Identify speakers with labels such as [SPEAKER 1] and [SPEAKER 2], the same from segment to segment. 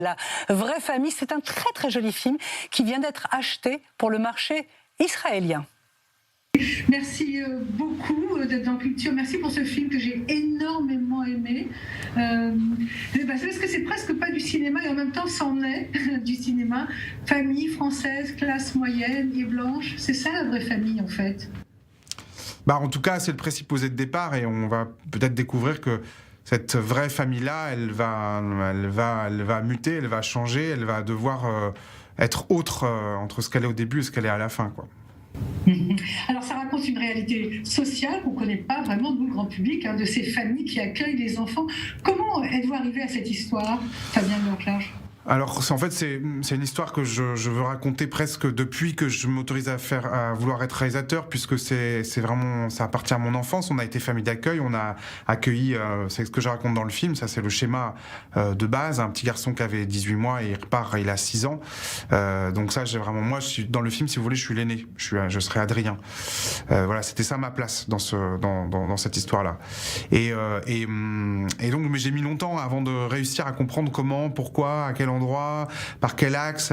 [SPEAKER 1] La vraie famille, c'est un très très joli film qui vient d'être acheté pour le marché israélien.
[SPEAKER 2] Merci beaucoup d'être dans Culture. Merci pour ce film que j'ai énormément aimé. Parce que c'est presque pas du cinéma et en même temps c'en est du cinéma. Famille française, classe moyenne et blanche, c'est ça la vraie famille en fait.
[SPEAKER 3] En tout cas, c'est le présupposé de départ et on va peut-être découvrir que cette vraie famille-là, elle va muter, elle va changer, elle va devoir être autre entre ce qu'elle est au début et ce qu'elle est à la fin, quoi.
[SPEAKER 2] Alors ça raconte une réalité sociale qu'on ne connaît pas vraiment, nous, le grand public, de ces familles qui accueillent les enfants. Comment êtes-vous arrivé à cette histoire, Fabien Leclerc ?
[SPEAKER 3] Alors, en fait, c'est une histoire que je veux raconter presque depuis que je m'autorise à vouloir être réalisateur, puisque c'est vraiment, ça appartient à mon enfance. On a été famille d'accueil, on a accueilli, c'est ce que je raconte dans le film, ça c'est le schéma de base, un petit garçon qui avait 18 mois et il repart, il a 6 ans. Donc ça, j'ai vraiment, moi, je suis dans le film, si vous voulez, je suis l'aîné, je serai Adrien. Voilà, c'était ça ma place dans cette histoire-là. Et donc, mais j'ai mis longtemps avant de réussir à comprendre comment, pourquoi, à quel endroit, par quel axe,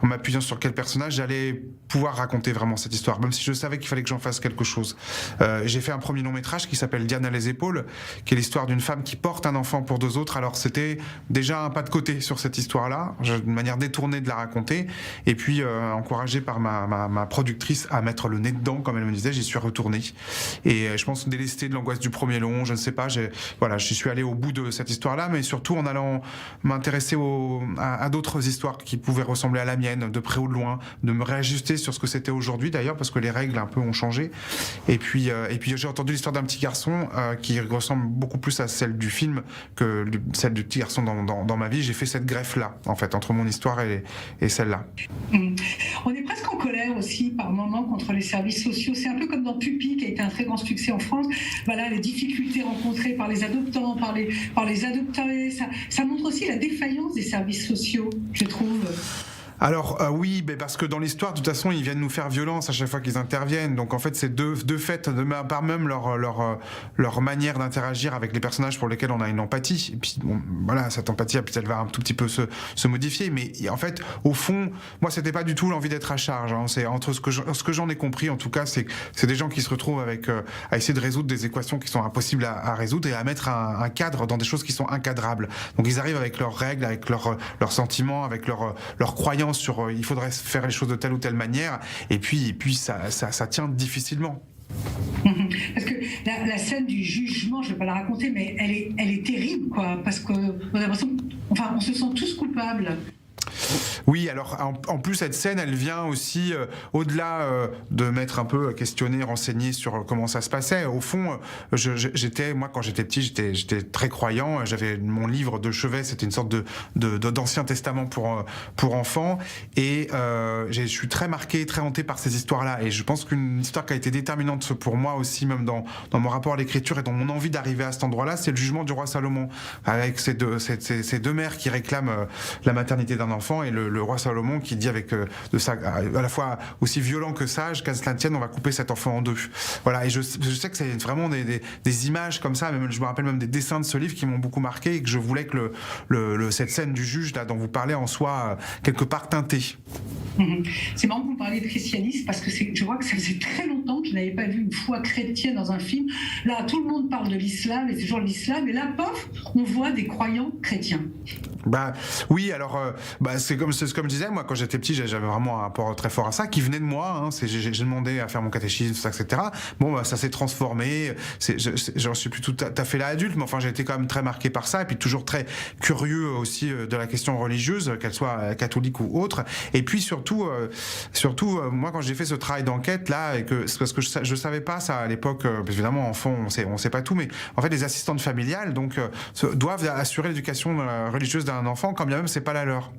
[SPEAKER 3] en m'appuyant sur quel personnage, j'allais pouvoir raconter vraiment cette histoire, même si je savais qu'il fallait que j'en fasse quelque chose. J'ai fait un premier long métrage qui s'appelle Diane à les épaules, qui est l'histoire d'une femme qui porte un enfant pour 2 autres. Alors c'était déjà un pas de côté sur cette histoire-là, une manière détournée de la raconter, et puis encouragé par ma productrice à mettre le nez dedans, comme elle me disait, j'y suis retourné. Et je pense délesté de l'angoisse du premier long, je ne sais pas, je suis allé au bout de cette histoire-là, mais surtout en allant m'intéresser à d'autres histoires qui pouvaient ressembler à la mienne, de près ou de loin, de me réajuster sur ce que c'était aujourd'hui d'ailleurs, parce que les règles un peu ont changé. Et puis j'ai entendu l'histoire d'un petit garçon qui ressemble beaucoup plus à celle du film que celle du petit garçon dans ma vie. J'ai fait cette greffe-là, en fait, entre mon histoire et celle-là.
[SPEAKER 2] On est presque en colère aussi par moments contre les services sociaux. C'est un peu comme dans Pupi, qui a été un très grand succès en France. Voilà, les difficultés rencontrées par les adoptants, par les adoptés. Ça montre aussi la défaillance des services sociaux, je trouve.
[SPEAKER 3] Alors oui, parce que dans l'histoire, de toute façon, ils viennent nous faire violence à chaque fois qu'ils interviennent. Donc en fait, c'est de fait, par même leur manière d'interagir avec les personnages pour lesquels on a une empathie. Et puis bon, voilà, cette empathie, elle va un tout petit peu se modifier. Mais en fait, au fond, moi, c'était pas du tout l'envie d'être à charge. C'est entre ce que j'en ai compris, en tout cas, c'est des gens qui se retrouvent avec à essayer de résoudre des équations qui sont impossibles à résoudre et à mettre un cadre dans des choses qui sont incadrables. Donc ils arrivent avec leurs règles, avec leurs sentiments, avec leurs croyances sur il faudrait faire les choses de telle ou telle manière, et puis ça tient difficilement.
[SPEAKER 2] Parce que la scène du jugement, je ne vais pas la raconter, mais elle est terrible, quoi, parce qu'on a l'impression, on se sent tous coupables.
[SPEAKER 3] Oui, alors en plus cette scène, elle vient aussi au-delà de m'être un peu questionné, renseigné sur comment ça se passait. Au fond, moi quand j'étais petit, j'étais très croyant. J'avais mon livre de chevet, c'était une sorte d'Ancien Testament pour enfants, et je suis très marqué, très hanté par ces histoires-là. Et je pense qu'une histoire qui a été déterminante pour moi aussi, même dans mon rapport à l'écriture et dans mon envie d'arriver à cet endroit-là, c'est le jugement du roi Salomon, avec ces deux mères qui réclament la maternité d'un enfant, et le roi Salomon qui dit avec de ça à la fois aussi violent que sage, qu'à cela tienne, on va couper cet enfant en 2. Voilà, et je sais que c'est vraiment des images comme ça, même je me rappelle même des dessins de ce livre qui m'ont beaucoup marqué, et que je voulais que cette scène du juge là dont vous parlez en soit quelque part teintée.
[SPEAKER 2] C'est marrant que vous parliez de christianisme, parce que je vois que ça faisait très longtemps que je n'avais pas vu une foi chrétienne dans un film. Là, tout le monde parle de l'islam, et c'est toujours l'islam, et là, pof, on voit des croyants chrétiens.
[SPEAKER 3] Oui, alors c'est comme je disais, moi quand j'étais petit, j'avais vraiment un rapport très fort à ça, qui venait de moi. J'ai demandé à faire mon catéchisme, tout ça, etc. Bon, ça s'est transformé. J'en suis plus tout à fait là adulte, mais enfin j'ai été quand même très marqué par ça, et puis toujours très curieux aussi de la question religieuse, qu'elle soit catholique ou autre. Et puis surtout, moi quand j'ai fait ce travail d'enquête là, et que c'est parce que je savais pas ça à l'époque, évidemment enfant on sait pas tout, mais en fait les assistantes familiales donc doivent assurer l'éducation religieuse d'un enfant, quand bien même c'est pas la leur.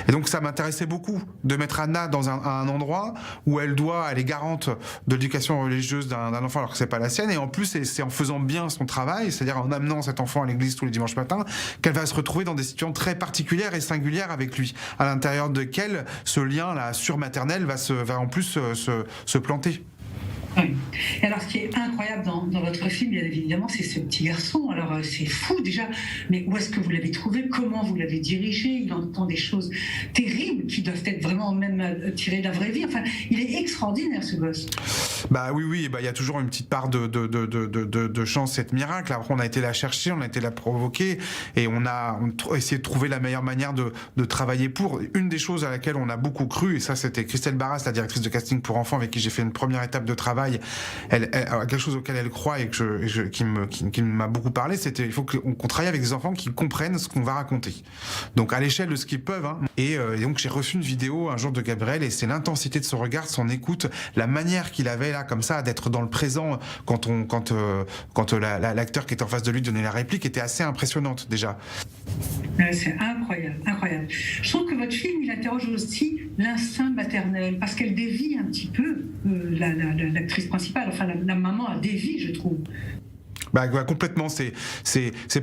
[SPEAKER 3] Et donc ça m'intéressait beaucoup de mettre Anna dans un endroit où elle est garante de l'éducation religieuse d'un enfant alors que c'est pas la sienne, et en plus c'est en faisant bien son travail, c'est-à-dire en amenant cet enfant à l'église tous les dimanches matins, qu'elle va se retrouver dans des situations très particulières et singulières avec lui, à l'intérieur desquelles ce lien là surmaternel va en plus se planter.
[SPEAKER 2] Oui. Et alors, ce qui est incroyable dans votre film, bien évidemment, c'est ce petit garçon. Alors, c'est fou déjà, mais où est-ce que vous l'avez trouvé? Comment vous l'avez dirigé? Il entend des choses terribles qui doivent être vraiment même tirées de la vraie vie. Enfin, il est extraordinaire, ce gosse.
[SPEAKER 3] Bah oui, bah il y a toujours une petite part de chance et de miracle. Après, on a été la chercher, on a été la provoquer, et on a essayé de trouver la meilleure manière de travailler pour. Une des choses à laquelle on a beaucoup cru, et ça c'était Christelle Barras, la directrice de casting pour enfants, avec qui j'ai fait une première étape de travail. Elle quelque chose auquel elle croit et qui m'a beaucoup parlé, c'était il faut qu'on travaille avec des enfants qui comprennent ce qu'on va raconter. Donc à l'échelle de ce qu'ils peuvent. Hein. Et donc j'ai reçu une vidéo un jour de Gabriel, et c'est l'intensité de son regard, son écoute, la manière qu'il avait là comme ça d'être dans le présent quand l'acteur qui était en face de lui donnait la réplique était assez impressionnante déjà.
[SPEAKER 2] C'est incroyable, incroyable. Je trouve que votre film, il interroge aussi l'instinct maternel, parce qu'elle dévie un petit peu l'actrice principale, enfin la maman a dévié, je trouve.
[SPEAKER 3] Bah, complètement, c'est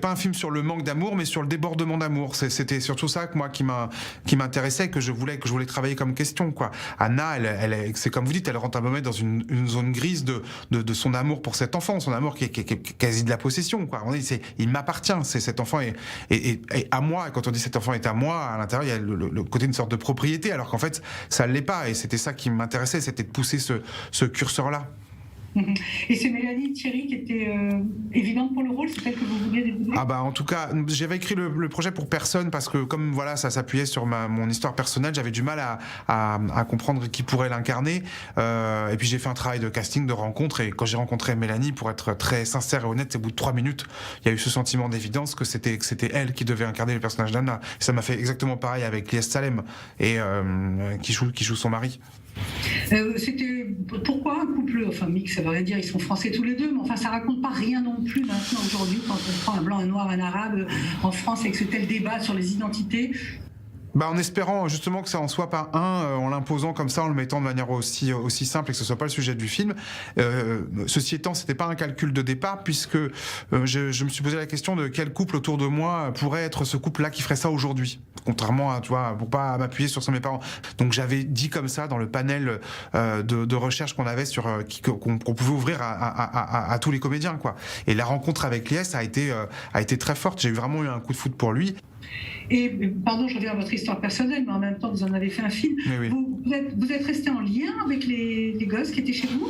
[SPEAKER 3] pas un film sur le manque d'amour, mais sur le débordement d'amour. C'était surtout ça que moi qui m'intéressait, que je voulais travailler comme question, quoi. Anna, c'est comme vous dites, elle rentre un moment dans une zone grise de son amour pour cet enfant, son amour qui est quasi de la possession, quoi. Il m'appartient, cet enfant est à moi. Et quand on dit cet enfant est à moi, à l'intérieur, il y a le côté d'une sorte de propriété, alors qu'en fait, ça l'est pas. Et c'était ça qui m'intéressait, c'était de pousser ce curseur-là.
[SPEAKER 2] Et c'est Mélanie Thierry qui était évidente pour le rôle, c'est celle que vous vouliez découvrir?
[SPEAKER 3] Ah bah en tout cas, j'avais écrit le projet pour personne, parce que comme voilà, ça s'appuyait sur mon histoire personnelle, j'avais du mal à comprendre qui pourrait l'incarner. Et puis j'ai fait un travail de casting, de rencontre, et quand j'ai rencontré Mélanie, pour être très sincère et honnête, au bout de 3 minutes, il y a eu ce sentiment d'évidence que c'était elle qui devait incarner le personnage d'Anna. Et ça m'a fait exactement pareil avec Lies Salem, et qui joue son mari.
[SPEAKER 2] C'était pourquoi un couple, enfin mix, ça veut rien dire, ils sont français tous les deux, mais enfin ça raconte pas rien non plus maintenant aujourd'hui quand on prend un blanc, un noir, un arabe en France avec ce tel débat sur les identités.
[SPEAKER 3] Bah, en espérant justement que ça en soit pas un, en l'imposant comme ça, en le mettant de manière aussi simple et que ce soit pas le sujet du film. Ceci étant, c'était pas un calcul de départ, puisque je me suis posé la question de quel couple autour de moi pourrait être ce couple-là qui ferait ça aujourd'hui. Contrairement à, tu vois, pour pas m'appuyer sur mes parents. Donc j'avais dit comme ça dans le panel de recherche qu'on avait qu'on pouvait ouvrir à tous les comédiens, quoi. Et la rencontre avec Lies a été très forte. J'ai vraiment eu un coup de foudre pour lui.
[SPEAKER 2] Et pardon, je reviens à votre histoire personnelle, mais en même temps, vous en avez fait un film.
[SPEAKER 3] Oui.
[SPEAKER 2] Vous êtes resté en lien avec les gosses qui étaient chez vous?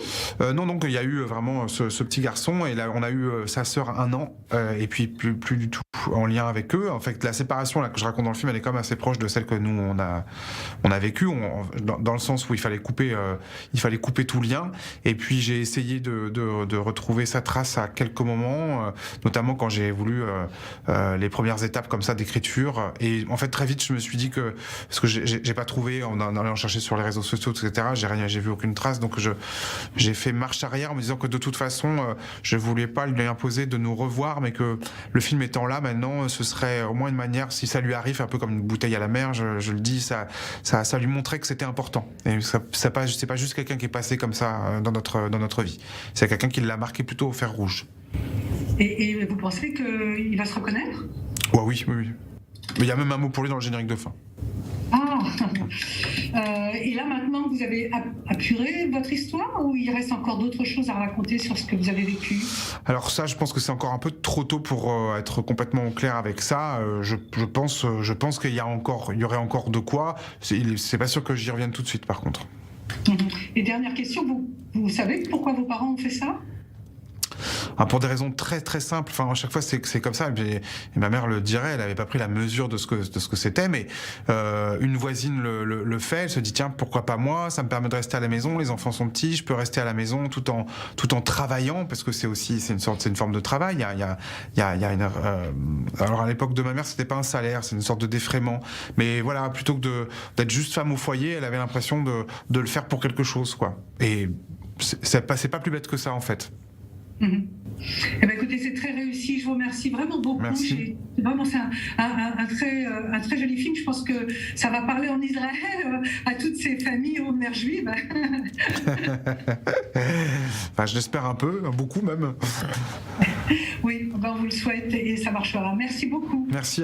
[SPEAKER 3] Non, donc il y a eu vraiment ce petit garçon, et là on a eu sa sœur 1 an, et puis plus du tout en lien avec eux. En fait, la séparation là que je raconte dans le film, elle est quand même assez proche de celle que nous on a vécue, dans le sens où il fallait couper tout lien. Et puis j'ai essayé de retrouver sa trace à quelques moments, notamment quand j'ai voulu les premières étapes comme ça d'écriture. Et en fait, très vite, je me suis dit parce que j'ai pas trouvé en allant chercher sur les réseaux sociaux, etc. J'ai vu aucune trace, donc j'ai fait marche arrière en me disant que de toute façon, je voulais pas lui imposer de nous revoir, mais que le film étant là maintenant, ce serait au moins une manière, si ça lui arrive, un peu comme une bouteille à la mer, je le dis, ça lui montrait que c'était important. Et c'est pas juste quelqu'un qui est passé comme ça dans notre vie. C'est quelqu'un qui l'a marqué plutôt au fer rouge.
[SPEAKER 2] Et vous pensez qu'il va se reconnaître?
[SPEAKER 3] Ouais, oui. Mais il y a même un mot pour lui dans le générique de fin.
[SPEAKER 2] Ah et là maintenant, vous avez apuré votre histoire, ou il reste encore d'autres choses à raconter sur ce que vous avez vécu?
[SPEAKER 3] Alors ça, je pense que c'est encore un peu trop tôt pour être complètement au clair avec ça. Je pense qu'il y aurait encore de quoi. C'est pas sûr que j'y revienne tout de suite, par contre.
[SPEAKER 2] Et dernière question, vous savez pourquoi vos parents ont fait ça?
[SPEAKER 3] Pour des raisons très très simples. Enfin, à chaque fois c'est comme ça. Et ma mère le dirait, elle avait pas pris la mesure de ce que c'était, mais une voisine le fait. Elle se dit tiens, pourquoi pas moi? Ça me permet de rester à la maison. Les enfants sont petits, je peux rester à la maison tout en travaillant, parce que c'est une forme de travail. Il y a alors à l'époque de ma mère, c'était pas un salaire, c'est une sorte de défraiement. Mais voilà, plutôt que d'être juste femme au foyer, elle avait l'impression de le faire pour quelque chose, quoi. Et c'est pas plus bête que ça, en fait.
[SPEAKER 2] Eh ben, écoutez, c'est très réussi, je vous remercie vraiment beaucoup.
[SPEAKER 3] Merci.
[SPEAKER 2] Vraiment, c'est un très joli film. Je pense que ça va parler en Israël à toutes ces familles aux mères juives.
[SPEAKER 3] Enfin, je l'espère un peu, beaucoup même.
[SPEAKER 2] Oui, ben on vous le souhaite et ça marchera. Merci beaucoup.
[SPEAKER 3] Merci.